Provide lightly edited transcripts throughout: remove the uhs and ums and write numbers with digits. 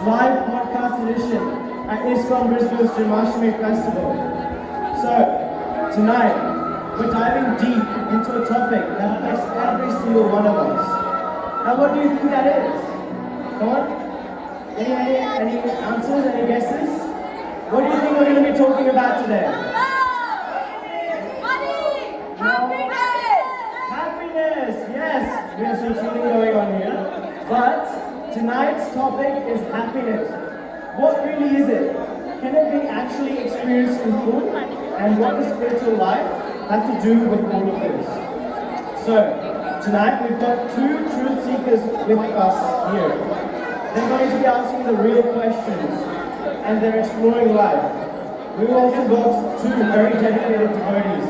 live podcast edition at ISKCON Brisbane's Janmashtami Festival. So, tonight, we're diving deep into a topic that affects every single one of us. Now, what do you think that is? Come on. Any answers, any guesses? What do you think we're going to be talking about today? Happiness! Yes! We have some cheating going on here. But tonight's topic is happiness. What really is it? Can it be actually experienced in full? And what does spiritual life have to do with all of this? So, tonight we've got two truth seekers with us here. They're going to be asking the real questions, and they're exploring life. We've also got two very dedicated devotees,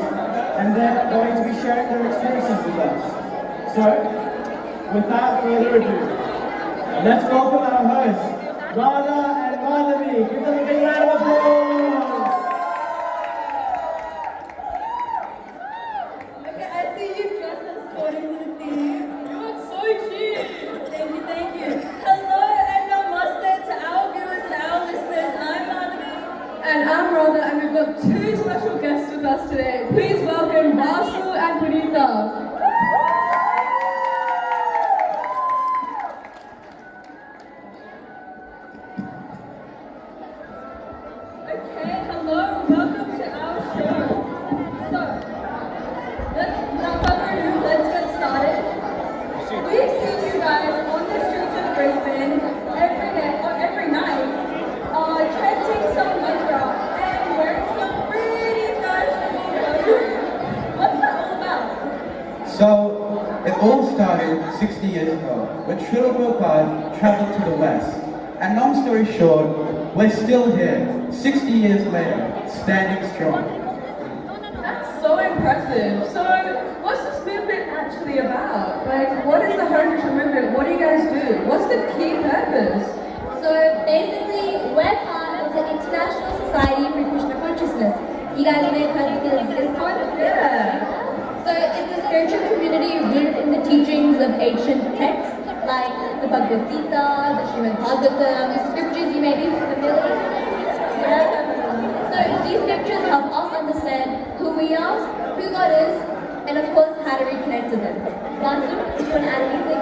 and they're going to be sharing their experiences with us. So, without further ado, let's welcome our hosts, Radha and Madhavi. Give them a big round of applause! Okay, I see you dressed as according to the theme. You look so cute! Thank you. Hello and namaste to our viewers and our listeners. I'm Madhavi. And I'm Radha, and we've got two special guests with us today. Please welcome Vasu and Punita. So, it all started 60 years ago, when Srila Prabhupada travelled to the West. And long story short, we're still here, 60 years later, standing strong. That's so impressive. So, what's this movement actually about? Like, what is the Hare Krishna movement? What do you guys do? What's the key purpose? So, basically, we're part of the International Society for Krishna Consciousness. You guys may have heard of this ISKCON? Yeah. So it's a spiritual community rooted in the teachings of ancient texts like the Bhagavad Gita, the Srimad Bhagavatam, scriptures you may be familiar with. So these scriptures help us understand who we are, who God is, and of course how to reconnect to them. Vasu, do you want to add anything?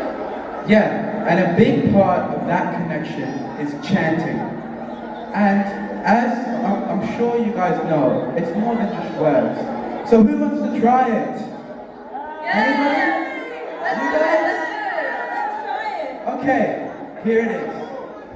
Yeah, and a big part of that connection is chanting. And as I'm sure you guys know, it's more than just words. So who wants to try it? Anybody? You guys? Let's try it. Okay, here it is.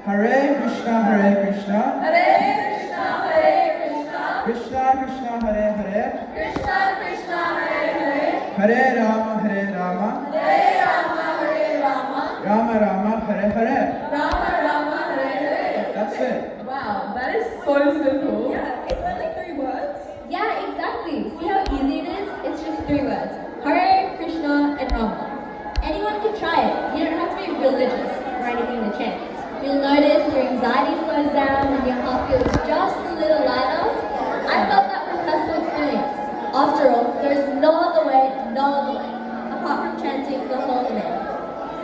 Hare Krishna, Hare Krishna. Hare Krishna, Hare Krishna. Krishna Krishna, Hare Hare. Krishna Krishna, Hare Hare. Hare Rama, Hare Rama. Hare Rama, Hare Rama. Rama Rama, Hare Hare. Rama Rama, Hare Hare. That's it. Wow, that is so simple. Yeah, it's only 3 words. Yeah, exactly. See how easy it is? It's just 3 words. Hare, Krishna, and Rama. Anyone can try it. You don't have to be religious or anything to chant. You'll notice your anxiety slows down and your heart feels just a little lighter. I felt that from personal experience. After all, there is no other way, apart from chanting the whole name.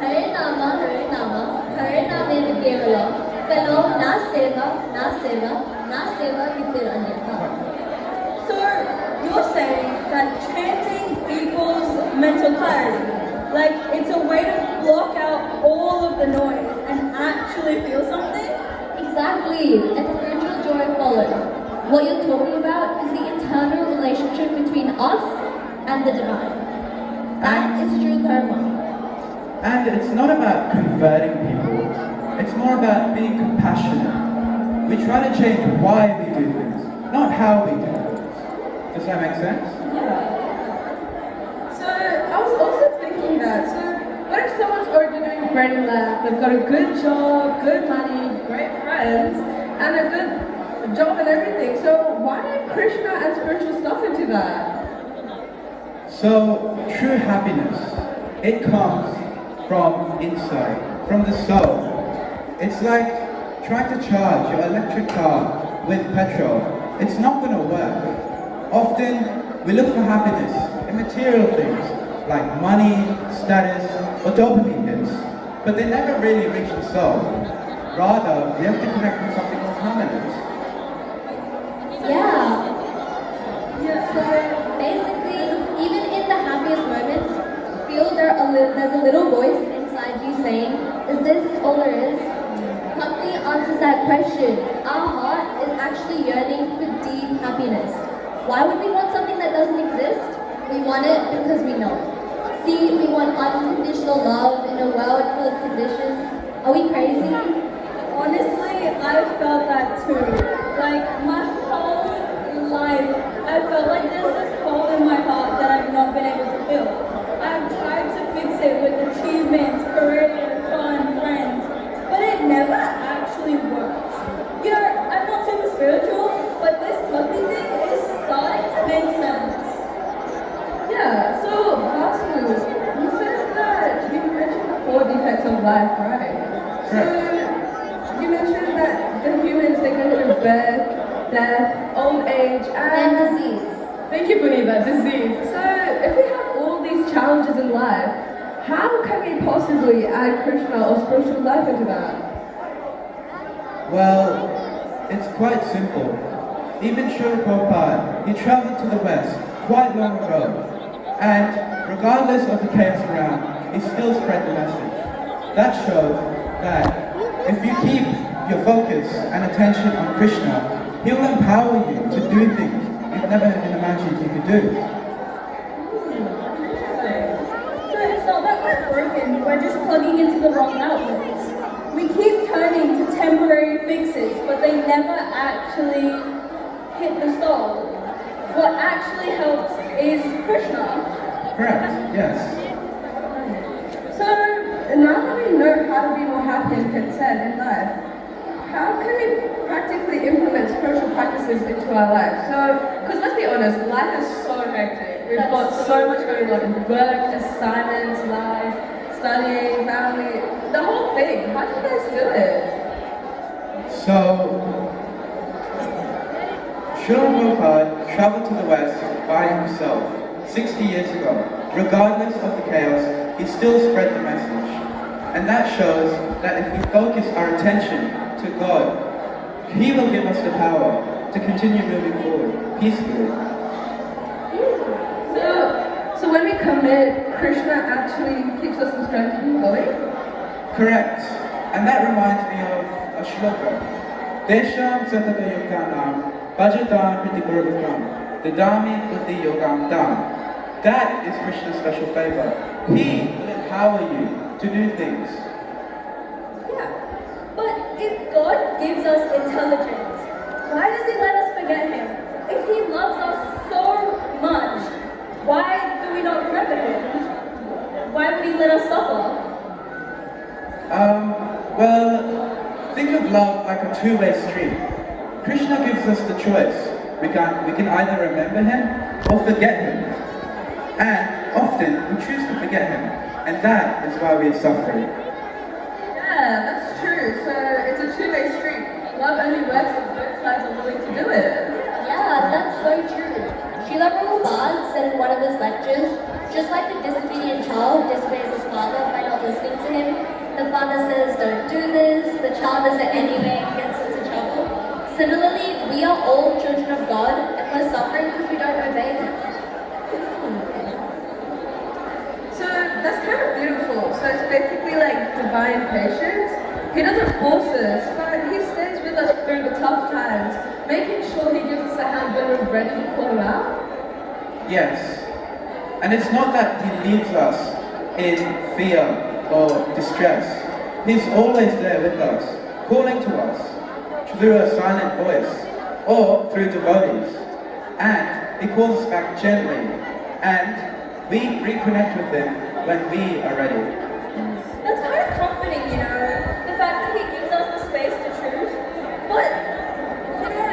Hare Nama, Hare Nama, Hare Nama Kevala, Kalo na seva, Kitir Anyata. So, you're saying that chanting equals mental clarity. Like, it's a way to block out all of the noise and actually feel something? Exactly, and spiritual joy follows. What you're talking about is the internal relationship between us and the divine. That is true karma. And it's not about converting people. It's more about being compassionate. We try to change why we do things, not how we do things. Does that make sense? Yeah. So, I was also thinking that, so what if someone's already doing great in life, they've got a good job, good money, great friends, and a good job and everything, so why add Krishna and spiritual stuff into that? So, true happiness, it comes from inside, from the soul. It's like trying to charge your electric car with petrol. It's not going to work. Often, we look for happiness in material things, like money, status, or dopamine hits, but they never really reach the soul. Rather, we have to connect with something more permanent. Yeah. So basically, even in the happiest moments, feel there's a little voice inside you saying, is this all there is? Bhakti answers that question. Our heart is actually yearning for deep happiness. Why would we want something that doesn't exist? We want it because we know. See, we want unconditional love in a world full of conditions. Are we crazy? Honestly, I felt that too. Like my whole life, I felt like there's this hole in my heart that I've not been able to fill. I've tried to fix it with achievements, career, fun, friends, but it never actually works. You know, I'm not super spiritual, but this puppy thing is starting to make sense. Yeah, so Basu, you said that you mentioned the 4 defects of life, right? So you mentioned that the humans, they go through birth, death, old age, And disease. Thank you, Punita, disease. So if we have all these challenges in life, how can we possibly add Kṛṣṇa or spiritual life into that? Well, it's quite simple. Even Srila Prabhupada, he traveled to the West quite long ago, and regardless of the chaos around, he still spread the message. That shows that if you keep your focus and attention on Kṛṣṇa, he will empower you to do things you've never even imagined you could do. So it's not that we're broken, we're just plugging into the wrong outlets. We keep turning to temporary fixes, but they never actually hit the soul. What actually helps is Kṛṣṇa. Correct, yes. So now that we know how to be more happy and content in life, how can we practically implement spiritual practices into our life? So, because let's be honest, life is so hectic. We've got so much going on: work, assignments, life, studying, family, the whole thing. How do you guys do it? So, Srila Prabhupada traveled to the West by himself 60 years ago. Regardless of the chaos, he still spread the message. And that shows that if we focus our attention to God, He will give us the power to continue moving forward peacefully. So when we commit, Kṛṣṇa actually keeps us the strength to keep going? Correct. And that reminds me of a shloka. Desham satata yoganam, bhajatam pritipurvakam, dadami buddhi yogam dam. That is Kṛṣṇa's special favor. He will empower you to do things. Yeah, but if God gives us intelligence, why does He let us forget Him? If He loves us so much, why do we not remember Him? Why would He let us suffer? Well, think of love like a two-way street. Kṛṣṇa gives us the choice. We can either remember Him or forget Him. And often we choose to forget Him. And that is why we are suffering. Yeah, that's true. So it's a two-way street. Love only works if both sides are willing to do it. Yeah, that's so true. Srila Prabhupada said in one of his lectures, just like the disobedient child disobeys his father by not listening to him, the father says, don't do this, the child does it anyway and gets into trouble. Similarly, we are all children of God and we're suffering because we don't obey Him. So that's kind of beautiful. So it's basically like divine patience. He doesn't force us, but He stays with us through the tough times, making sure He gives us a hand when we're ready to call Him out. Yes. And it's not that He leaves us in fear or distress. He's always there with us, calling to us through a silent voice or through devotees. And He calls us back gently. And we reconnect with Him when we are ready. That's kind of comforting, you know, the fact that He gives us the space to choose. But, you know,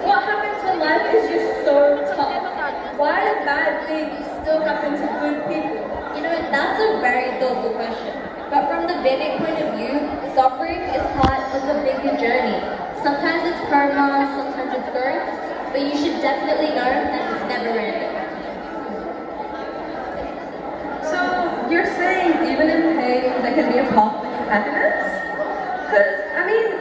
what happens when life is just so tough? Why do bad things still happen to good people? You know, that's a very thoughtful question. But from the Vedic point of view, suffering is part of a bigger journey. Sometimes it's karma, sometimes it's birth, but you should definitely know that it's never random. So you're saying even in pain, there can be a path to happiness? Because, I mean,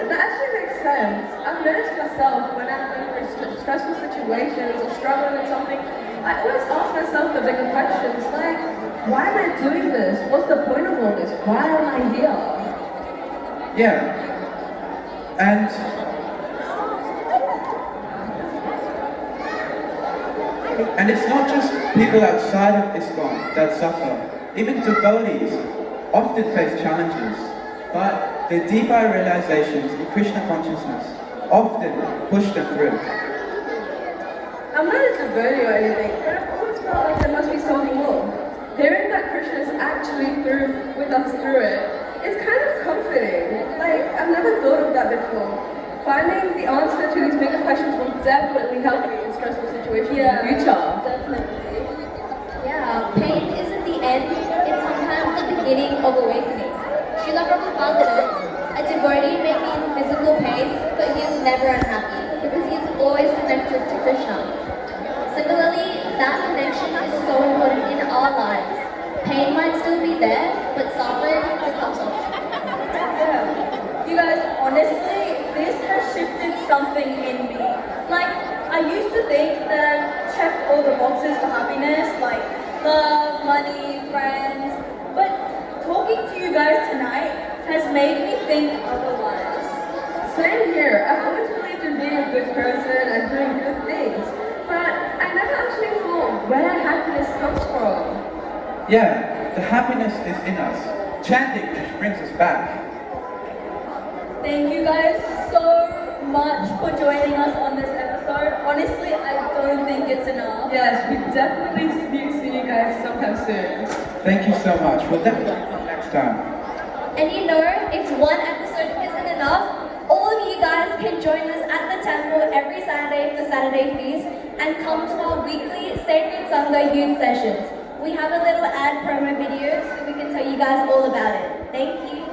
sense. I've noticed myself when I'm going through stressful situations or struggling with something, I always ask myself the bigger questions like, why am I doing this? What's the point of all this? Why am I here? Yeah. And it's not just people outside of ISKCON that suffer. Even devotees often face challenges, but their deeper realizations in Krishna consciousness often push them through. I'm not a devotee or anything, but I've always felt like there must be something more. Hearing that Krishna is actually with us through it, it's kind of comforting. Like, I've never thought of that before. Finding the answer to these bigger questions will definitely help me in stressful situations in the future. Definitely. Yeah, pain isn't the end, it's sometimes the beginning of awakening. Srila Prabhupada said, a devotee may be in physical pain, but he is never unhappy, because he is always connected to Krishna. Similarly, that connection is so important in our lives. Pain might still be there, but suffering becomes optional. Yeah. You guys, honestly, this has shifted something in me. Like, I used to think that I've checked all the boxes for happiness, like love, money, friends. But talking to you guys tonight has made me think otherwise. Same here. I've always believed in being a good person and doing good things, but I never actually thought where happiness comes from. Yeah, the happiness is in us. Chanting brings us back. Thank you guys so much for joining us on this episode. Honestly, I don't think it's enough. Yes, we definitely need to see you guys sometime soon. Thank you so much. We'll definitely come next time. And you know, if one episode isn't enough, all of you guys can join us at the temple every Saturday for Saturday Feast and come to our weekly Sacred Sangha youth sessions. We have a little ad promo video so we can tell you guys all about it. Thank you.